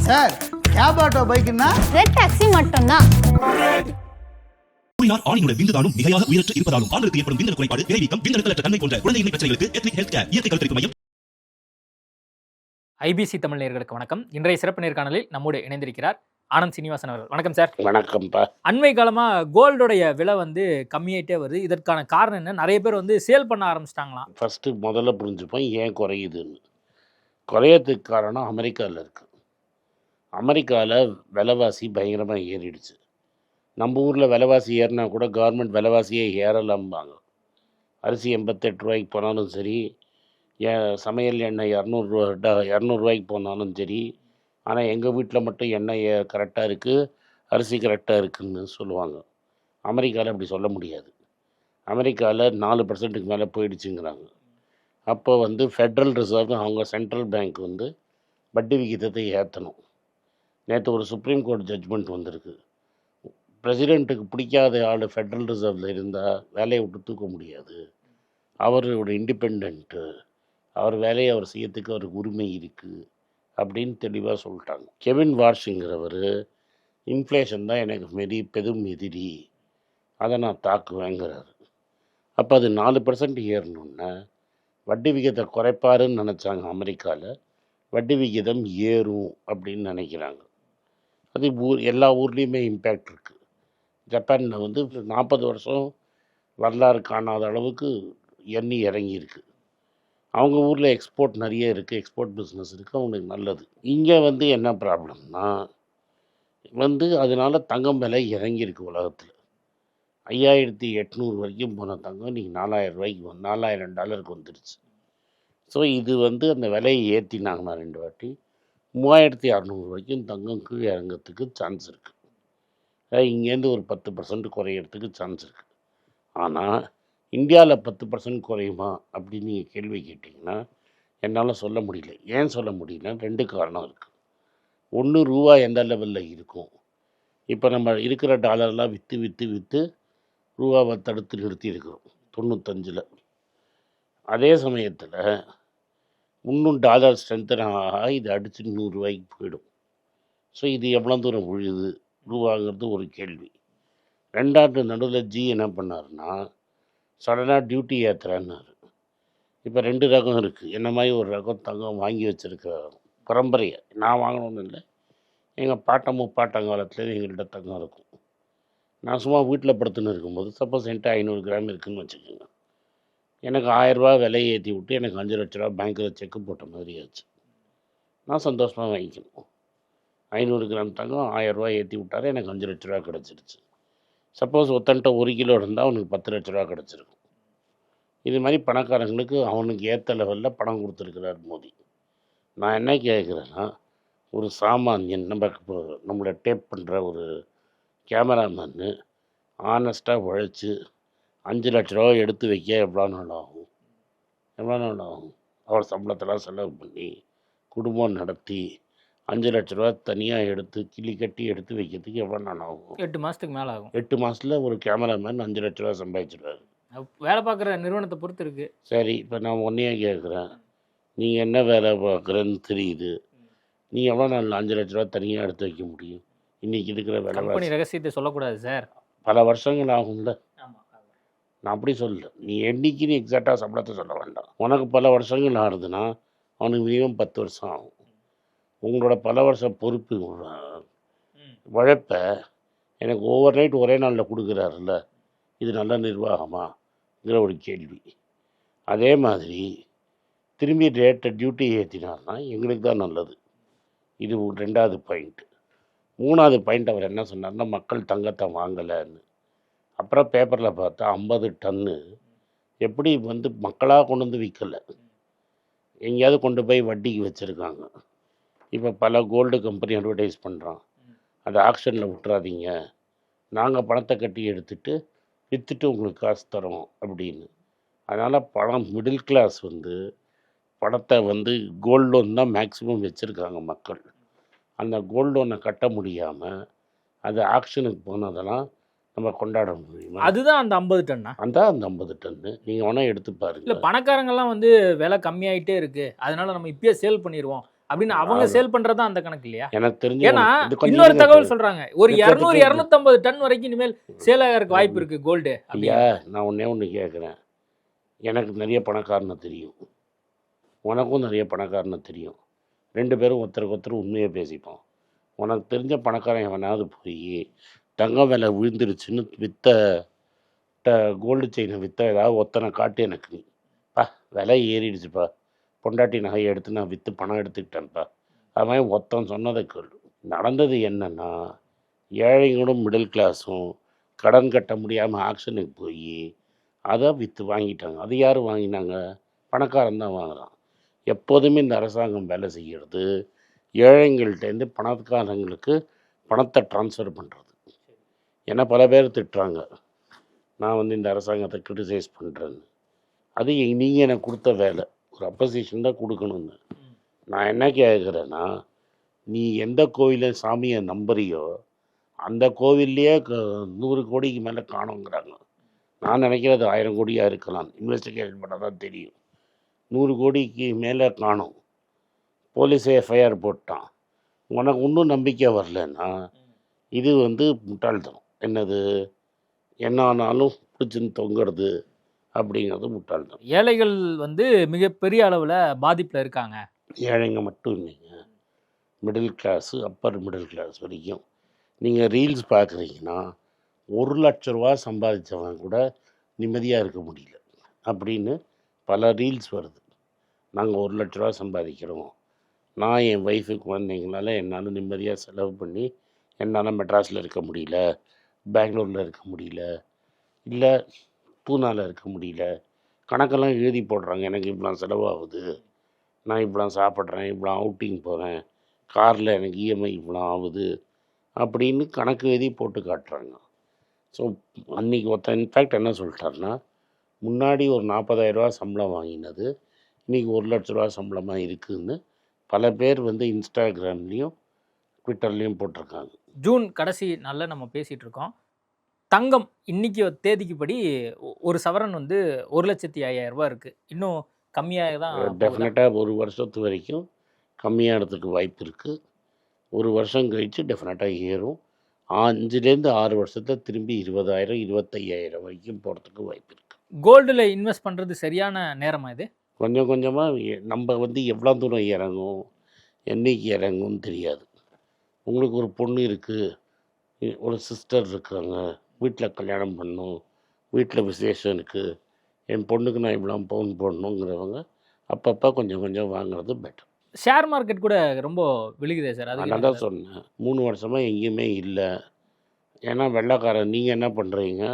Sir cab auto பைக்குன்னா red taxi மட்டும்தான். ஆணியுடன் விந்துதானும் மிகையாக உயிரற்று இருப்பதாலும் ஆண்களுக்கு ஏற்படும் விந்தணு குறைபாடு, விரைவீக்கம், விந்தணுக்களற்ற தன்மை போன்ற குழந்தையின்மை பிரச்சனைகளுக்கு எத்னிக் ஹெல்த் கேர் இயற்கை கருத்தரிப்பு மையம். ஐபிசி தமிழ் நேயர்களுக்கு வணக்கம். இன்றைய சிறப்பு நேர்காணலில் நம்மோடு இணைந்திருக்கிறார் ஆனந்த் சீனிவாசன் அவர்கள். வணக்கம் சார். வணக்கம்ப்பா. அண்மை காலமா கோல்டோடைய விலை கம்மியாயிட்டே வருது. இதற்கான காரணம் என்ன? நிறைய பேர் சேல் பண்ண ஆரம்பிச்சிட்டாங்களாம். ஃபஸ்ட்டு முதல்ல புரிஞ்சுப்போம் ஏன் குறையுதுன்னு. குறையறதுக்கு காரணம் அமெரிக்காவில் இருக்குது. அமெரிக்காவில் விலைவாசி பயங்கரமாக ஏறிடுச்சு. நம்ம ஊரில் விலைவாசி ஏறினா கூட கவர்மெண்ட் விலைவாசியே ஏறலாம்பாங்க. அரிசி 88 ரூபாய்க்கு போனாலும் சரி, சமையல் எண்ணெய் 200 போனாலும் சரி. ஆனால் எங்கள் வீட்டில் மட்டும் எண்ணெய் கரெக்டாக இருக்குது, அரிசி கரெக்டாக இருக்குதுன்னு சொல்லுவாங்க. அமெரிக்காவில் அப்படி சொல்ல முடியாது. அமெரிக்காவில் 4% மேலே போயிடுச்சுங்கிறாங்க. அப்போ ஃபெட்ரல் ரிசர்வ், அவங்க சென்ட்ரல் பேங்க் வட்டி விகிதத்தை ஏற்றணும். நேற்று ஒரு சுப்ரீம் கோர்ட் ஜட்ஜ்மெண்ட் வந்திருக்கு. பிரசிடெண்ட்டுக்கு பிடிக்காத ஆள் ஃபெட்ரல் ரிசர்வில் இருந்தால் வேலையை விட்டு தூக்க முடியாது. அவர் ஒரு இண்டிபெண்ட்டு, அவர் வேலையை அவர் செய்யறதுக்கு அவருக்கு உரிமை இருக்குது அப்படின்னு தெளிவாக சொல்லிட்டாங்க. கெவின் வார்ஷுங்கிறவர் இன்ஃப்ளேஷன் தான் எனக்கு பெரும் எதிரி, அதை நான் தாக்குவேங்கிறாரு. அப்போ அது 4% ஏறணுன்னா வட்டி விகிதத்தை குறைப்பாருன்னு நினச்சாங்க. அமெரிக்காவில் வட்டி விகிதம் ஏறும் அப்படின்னு நினைக்கிறாங்க. அது எல்லா ஊர்லேயுமே இம்பேக்ட் இருக்குது. ஜப்பானில் 40 வருஷம் வரலாறு காணாத அளவுக்கு எண்ணி இறங்கியிருக்கு. அவங்க ஊரில் எக்ஸ்போர்ட் நிறைய இருக்குது, எக்ஸ்போர்ட் பிஸ்னஸ் இருக்குது, அவங்களுக்கு நல்லது. இங்கே என்ன ப்ராப்ளம்னா அதனால் தங்கம் விலை இறங்கியிருக்கு. உலகத்தில் 5800 வரைக்கும் போன தங்கம் இன்றைக்கி 4000 ரூபாய்க்கு $4000 வந்துடுச்சு. ஸோ இது அந்த விலையை ஏற்றினாங்கன்னா 2 வாட்டி 3600 வரைக்கும் தங்கம் கீழே இறங்கிறதுக்கு சான்ஸ் இருக்குது. இங்கேருந்து ஒரு 10% குறையிறதுக்கு சான்ஸ் இருக்குது. ஆனால் இந்தியாவில் 10% குறையுமா அப்படின்னு நீங்கள் கேள்வி கேட்டிங்கன்னா என்னால் சொல்ல முடியல. ஏன் சொல்ல முடியல? 2 காரணம் இருக்குது. ஒன்று, ரூபா எந்த லெவலில் இருக்கும். இப்போ நம்ம இருக்கிற டாலர்லாம் விற்று ரூபாவை தடுத்து நிறுத்தி இருக்கிறோம் 95. அதே சமயத்தில் இன்னும் டாலர் ஸ்ட்ரென்த்தனாக இது அடித்து 100 ரூபாய்க்கு போயிடும். ஸோ இது எவ்வளோ தூரம் விழுது ரூபாங்கிறது ஒரு கேள்வி. 2ஆண்டு நடுவில் என்ன பண்ணாருன்னா சடனாக டியூட்டி ஏற்றுறான்னாரு. இப்போ 2 ரகம் இருக்குது. என்ன மாதிரி ஒரு ரகம் தங்கம் வாங்கி வச்சுருக்க பரம்பரையை நான் வாங்கணும்னு இல்லை, எங்கள் பாட்டம் முப்பாட்டங்காலத்துலேயே எங்கள்கிட்ட தங்கம் இருக்கும். நான் சும்மா வீட்டில் படுத்துன்னு இருக்கும்போது சப்போஸ் என்கிட்ட 500 கிராம் இருக்குதுன்னு வச்சுக்கோங்க, எனக்கு 1000 ரூபா விலையை ஏற்றி விட்டு எனக்கு 5 லட்ச ரூபா பேங்க்கில் செக்கு போட்ட மாதிரி ஆச்சு. நான் சந்தோஷமாக வாங்கிக்கணும். 500 கிராம் தங்கம் 1000 ரூபா ஏற்றி விட்டாரு, எனக்கு 5 லட்ச ரூபா கிடச்சிருச்சு. சப்போஸ் ஒருத்தன்ட்ட 1 கிலோ இருந்தால் அவனுக்கு 10 லட்ச ரூபா கிடச்சிருக்கும். இது மாதிரி பணக்காரங்களுக்கு அவனுக்கு ஏற்ற லெவலில் பணம் கொடுத்துருக்கிறார் மோடி. நான் என்ன கேட்குறேன்னா, ஒரு சாமானியன் நம்மளை டேப் பண்ணுற ஒரு கேமராமேனு ஆனஸ்ட்டாக உழைச்சி 5 லட்ச ரூபா எடுத்து வைக்க எவ்வளோ நாள் ஆகும்? அவர் சம்பளத்தெல்லாம் செலவு பண்ணி குடும்பம் நடத்தி 5 லட்ச ரூபா தனியாக எடுத்து கிளி கட்டி எடுத்து வைக்கிறதுக்கு எவ்வளோ நாள் ஆகும்? 8 மாதத்துக்கு மேலே ஆகும். 8 மாதத்தில் ஒரு கேமராமேன் 5 லட்ச ரூபா சம்பாதிச்சிடுவார். வேலை பார்க்குற நிறுவனத்தை பொறுத்து இருக்குது. சரி, இப்போ நான் ஒன்றையே கேட்குறேன், நீங்கள் என்ன வேலை பார்க்குறேன்னு தெரியுது, நீ எவ்வளோ நாள் 5 லட்ச ரூபா தனியாக எடுத்து வைக்க முடியும்? இன்றைக்கி இருக்கிற கம்பெனி வேலை ரகசியத்தை சொல்லக்கூடாது சார். பல வருஷங்கள் ஆகும்ல. நான் அப்படி சொல்லல, நீ என்னைக்குன்னு எக்ஸாக்டாக சம்பளத்தை சொல்ல வேண்டாம். உனக்கு பல வருஷங்கள் ஆகுதுன்னா அவனுக்கு மினிமம் 10 வருஷம் ஆகும். உங்களோட பல வருஷ பொறுப்பு உழைப்பை எனக்கு ஓவர் நைட் ஒரே நாளில் கொடுக்குறாருல்ல, இது நல்ல நிர்வாகமாங்கிற ஒரு கேள்வி. அதே மாதிரி திரும்பி ரேட்டை டியூட்டி ஏற்றினார்னா எங்களுக்கு தான் நல்லது. இது 2வது பாயிண்ட். 3வது பாயிண்ட், அவர் என்ன சொன்னார்னா மக்கள் தங்கத்தை வாங்கலைன்னு. அப்புறம் பேப்பரில் பார்த்தா 50 டன்னு எப்படி மக்களாக கொண்டு விற்கலை, எங்கேயாவது கொண்டு போய் வட்டிக்கு வச்சுருக்காங்க. இப்போ பல கோல்டு கம்பெனி அட்வர்டைஸ் பண்ணுறான், அதை ஆக்ஷனில் விட்டுறாதீங்க, நாங்கள் பணத்தை கட்டி எடுத்துகிட்டு விற்றுட்டு உங்களுக்கு காசு தரோம் அப்படின்னு. அதனால் மிடில் கிளாஸ் பணத்தை கோல்டு லோன் தான் மேக்ஸிமம் வச்சுருக்காங்க மக்கள். அந்த கோல்டு லோனை கட்ட முடியாமல் அது ஆக்ஷனுக்கு போனதெல்லாம் நம்ம கொண்டாட முடியுமா? அதுதான் அந்த 50 டன்னா. அந்த 50 டன்னு நீங்கள் வேணால் எடுத்து பாருங்க. இல்லை, பணக்காரங்கெல்லாம் விலை கம்மியாயிட்டே இருக்குது, அதனால நம்ம இப்பயே சேல் பண்ணிடுவோம் அப்படின்னு அவங்க சேல் பண்றதா அந்த கணக்கு இல்லையா? எனக்கு தெரிஞ்சு ஏன்னா இது கொஞ்சம் இன்னொரு இருங்க தகவல் சார். சொல்றாங்க, ஒரு இது 200 கேட்டு 250 டன் வரைக்கும் இனிமேல் சேல் ஆகிறதுக்கு வாய்ப்பு இருக்கு கோல்டு. ஐயா, நான் ஒன்றே ஒன்று கேட்குறேன். எனக்கு நிறைய பணக்காரனை தெரியும், உனக்கும் நிறைய பணக்காரனை தெரியும். 2 பேரும் ஒருத்தருக்கு ஒருத்தர் உண்மையை பேசிப்போம். உனக்கு தெரிஞ்ச பணக்காரன் எவனாவது போய் தங்கம் விலை விழுந்துருச்சுன்னு கோல்டு செயினை விற்ற ஏதாவது ஒத்தனை காட்டு எனக்கு. நீ பா விலை ஏறிடுச்சுப்பா, பொண்டாட்டி நகையை எடுத்து நான் விற்று பணம் எடுத்துக்கிட்டேன்ப்பா, அவன் ஒருத்தன் சொன்னதை கேளு. நடந்தது என்னன்னா, ஏழைங்களும் மிடில் கிளாஸும் கடன் கட்ட முடியாமல் ஆக்ஷனுக்கு போய் அதை விற்று வாங்கிட்டாங்க. அது யார் வாங்கினாங்க? பணக்காரன் தான் வாங்குறான். எப்போதுமே இந்த அரசாங்கம் வேலை செய்கிறது ஏழைங்கள்ட்டேருந்து பணக்காரங்களுக்கு பணத்தை ட்ரான்ஸ்ஃபர் பண்ணுறது. ஏன்னா பல பேர் திட்டுறாங்க, நான் வந்து இந்த அரசாங்கத்தை கிரிட்டிசைஸ் பண்ணுறேன்னு. அது நீங்கள் எனக்கு கொடுத்த வேலை, ஒரு அப்போசிஷன் தான் கொடுக்கணும்னு. நான் என்ன கேட்குறேன்னா, நீ எந்த கோவில சாமியை நம்புறியோ அந்த கோவில்லையே 100 கோடிக்கு மேலே காணுங்கிறாங்க. நான் நினைக்கிறது 1000 கோடியாக இருக்கலாம், இன்வெஸ்டிகேஷன் பண்ணால் தான் தெரியும். 100 கோடிக்கு மேலே காணும். போலீஸே எஃப்ஐஆர் போட்டான். உனக்கு இன்னும் நம்பிக்கை வரலன்னா இது வந்து முட்டாள்தனம். என்னது, என்ன ஆனாலும் பிடிச்சின்னு தொங்குறது அப்படிங்கிறது முட்டாள்தனம். ஏழைகள் வந்து மிகப்பெரிய அளவில் பாதிப்பில் இருக்காங்க. ஏழைங்க மட்டும் இல்லைங்க, middle class, upper middle class வரைக்கும். நீங்கள் ரீல்ஸ் பார்க்குறீங்கன்னா 1 லட்ச ரூபா சம்பாதிச்சவன் கூட நிம்மதியாக இருக்க முடியல அப்படின்னு பல ரீல்ஸ் வருது. நாங்கள் 1 லட்ச ரூபா சம்பாதிக்கிறோம், நான் என் ஒய்ஃபுக்கு குழந்தைங்களால என்னால் நிம்மதியாக செலவு பண்ணி என்னால் மெட்ராஸில் இருக்க முடியல, பெங்களூரில் இருக்க முடியல, இல்லை பூனாவில் இருக்க முடியல. கணக்கெல்லாம் எழுதி போடுறாங்க. எனக்கு இவ்வளோ செலவாகுது, நான் இவ்வளோ சாப்பிட்றேன், இவ்வளோ அவுட்டிங் போகிறேன், காரில் எனக்கு இஎம்ஐ இவ்வளோ ஆகுது அப்படின்னு கணக்கு எழுதி போட்டு காட்டுறாங்க. ஸோ அன்றைக்கி ஒருத்தன் இன்ஃபேக்ட் என்ன சொல்லிட்டாருன்னா, முன்னாடி ஒரு 40,000 ரூபா சம்பளம் வாங்கினது இன்றைக்கி 1 லட்ச ரூபா சம்பளமாக இருக்குதுன்னு பல பேர் வந்து இன்ஸ்டாகிராம்லேயும் ட்விட்டர்லேயும் போட்டிருக்காங்க. ஜூன் கடைசி நாளில் நம்ம பேசிகிட்டு இருக்கோம். தங்கம் இன்னைக்கு தேதிக்கு படி ஒரு சவரன் வந்து 1,05,000 ரூபா இருக்குது. இன்னும் கம்மியாக தான் டெஃபினட்டாக ஒரு வருஷத்து வரைக்கும் கம்மியாகிறதுக்கு வாய்ப்பு இருக்குது. ஒரு வருஷம் கழித்து டெஃபினட்டாக ஏறும். 5லேருந்து 6 வருஷத்தில் திரும்பி 20,000 25,000 வரைக்கும் போகிறதுக்கு வாய்ப்பு இருக்குது. கோல்டில் இன்வெஸ்ட் பண்ணுறது சரியான நேரமா இது? கொஞ்சம் கொஞ்சமாக நம்ம வந்து எவ்வளோ தூரம் இறங்கும், என்றைக்கு இறங்கும்னு தெரியாது. உங்களுக்கு ஒரு பொண்ணு இருக்குது, ஒரு சிஸ்டர் இருக்காங்க, வீட்டில் கல்யாணம் பண்ணணும், வீட்டில் விசேஷம் இருக்குது, என் பொண்ணுக்கு நான் இவ்வளோ பவுன் போடணுங்கிறவங்க அப்பப்போ கொஞ்சம் கொஞ்சம் வாங்குறது பெட்டர். ஷேர் மார்க்கெட் கூட ரொம்ப விழுகுதே சார். அது நான் தான் சொன்னேன், 3 வருஷமாக எங்கேயுமே இல்லை. ஏன்னா வெள்ளைக்காரன் நீங்கள் என்ன பண்ணுறீங்க,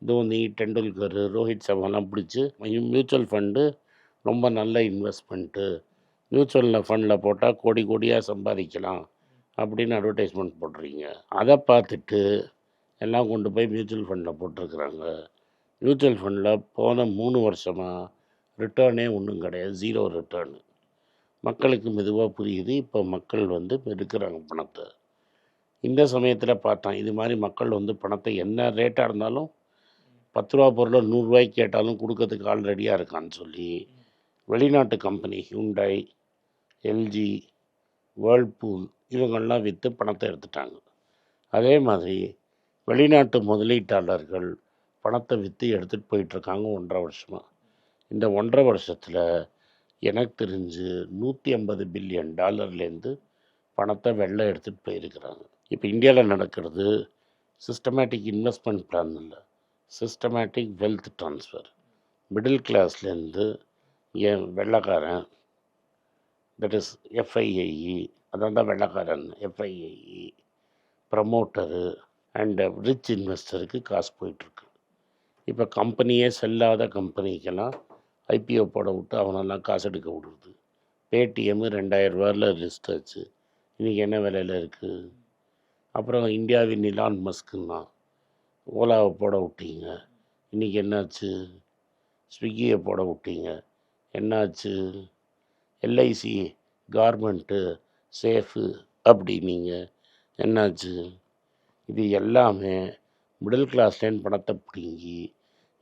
தோனி, டெண்டுல்கர், ரோஹித் சர்மாலாம் பிடிச்சி மியூச்சுவல் ஃபண்டு ரொம்ப நல்ல இன்வெஸ்ட்மெண்ட்டு, மியூச்சுவல் ஃபண்டில் போட்டால் கோடி கோடியாக சம்பாதிக்கலாம் அப்படின்னு அட்வர்டைஸ்மெண்ட் போடுறீங்க. அதை பார்த்துட்டு எல்லாம் கொண்டு போய் மியூச்சுவல் ஃபண்டில் போட்டிருக்கிறாங்க. மியூச்சுவல் ஃபண்டில் போன 3 வருஷமாக ரிட்டர்னே ஒன்றும் கிடையாது, 0 ரிட்டர்னு. மக்களுக்கு மெதுவாக புரியுது. இப்போ மக்கள் வந்து எடுக்கிறாங்க பணத்தை. இந்த சமயத்தில் பார்த்தான், இது மாதிரி மக்கள் வந்து பணத்தை என்ன ரேட்டாக இருந்தாலும் 10 ரூபா பொருளை 100 ரூபாய்க்கு கேட்டாலும் கொடுக்கறதுக்கு ஆள் ரெடியாக இருக்கான்னு சொல்லி வெளிநாட்டு கம்பெனி ஹியூண்டாய், எல்ஜி, வேர்ல்பூல் இவங்கள்லாம் விற்று பணத்தை எடுத்துட்டாங்க. அதே மாதிரி வெளிநாட்டு முதலீட்டாளர்கள் பணத்தை விற்று எடுத்துகிட்டு போயிட்டுருக்காங்க 1.5 வருஷமாக. இந்த 1.5 வருஷத்தில் எனக்கு தெரிஞ்சு $150 பில்லியன் பணத்தை வெளில எடுத்துகிட்டு போயிருக்கிறாங்க. இப்போ இந்தியாவில் நடக்கிறது சிஸ்டமேட்டிக் இன்வெஸ்ட்மெண்ட் பிளான் இல்லை, சிஸ்டமேட்டிக் வெல்த் ட்ரான்ஸ்ஃபர். மிடில் கிளாஸ்லேருந்து என் வெள்ளைக்காரன், தட் இஸ் எஃப்ஐஐஇ, அதான் தான் வெள்ளைக்காரன், எஃப்ஐஐஇ ப்ரமோட்டரு அண்ட் ரிச் இன்வெஸ்டருக்கு காசு போயிட்டுருக்கு. இப்போ கம்பெனியே செல்லாத கம்பெனிக்கெல்லாம் ஐபிஓ போட விட்டு அவனெல்லாம் காசு எடுக்க விடுறது. பேடிஎம் 2,000 ரூபாயில் லிஸ்ட் ஆச்சு, இன்றைக்கி என்ன விலையில் இருக்குது? அப்புறம் இந்தியாவின் இலான் மஸ்க்குன்னா ஓலாவை போட விட்டீங்க, இன்றைக்கி என்னாச்சு? ஸ்விக்கியை போட விட்டீங்க, என்னாச்சு? எல்ஐசி கார்மெண்ட்டு சேஃபு அப்படின்னீங்க, என்னாச்சு? இது எல்லாமே மிடில் கிளாஸ்லேன்னு பணத்தை பிடுங்கி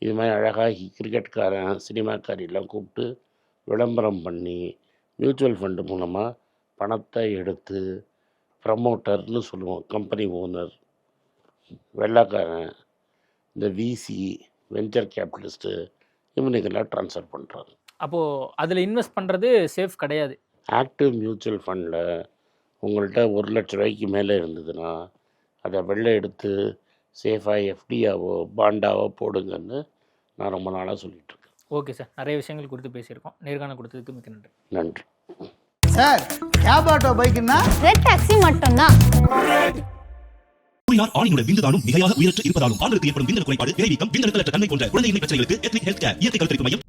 இது மாதிரி அழகாக கிரிக்கெட்காரன், சினிமாக்காரெல்லாம் கூப்பிட்டு விளம்பரம் பண்ணி மியூச்சுவல் ஃபண்டு மூலமாக பணத்தை எடுத்து ப்ரமோட்டர்னு சொல்லுவோம், கம்பெனி ஓனர், வெள்ளைக்காரன், இந்த விசி, வெஞ்சர் கேபிட்டலிஸ்ட்டு, இவனுக்கெல்லாம் ட்ரான்ஸ்ஃபர் பண்ணுறாங்க. அப்போது அதில் இன்வெஸ்ட் பண்ணுறது சேஃப் கிடையாது. ஆக்டிவ் மியூச்சுவல் ஃபண்டில் உங்கள்கிட்ட 1 லட்ச ரூபாய்க்கு மேலே இருந்ததுன்னா அதை வெளில எடுத்து சேஃபாக எஃப்டியாவோ பாண்டாவோ போடுங்கன்னு நான் ரொம்ப நாளாக சொல்லிகிட்ருக்கேன். ஓகே சார், நிறைய விஷயங்கள் குறித்து பேசியிருக்கோம். நேர்காணல் கொடுத்ததுக்கு மிக்க நன்றி. நன்றி சார். கேப் ஆட்டோ பைக்குன்னா ரெட் டாக்ஸி மட்டும்தான். கூறினார் ஆணையுடன் விந்துதானும் மிகையாக உயிரற்று இருப்பதாலும் ஆண்களுக்கு ஏற்படும் விந்தணு குறைபாடு, விரைவீக்கம், விந்தணுக்களற்ற தன்மை போன்ற குழந்தையின்மை பிரச்சனைகளுக்கு எத்னிக் ஹெல்த் கேர் இயற்கை கருத்தரிப்பு மையம்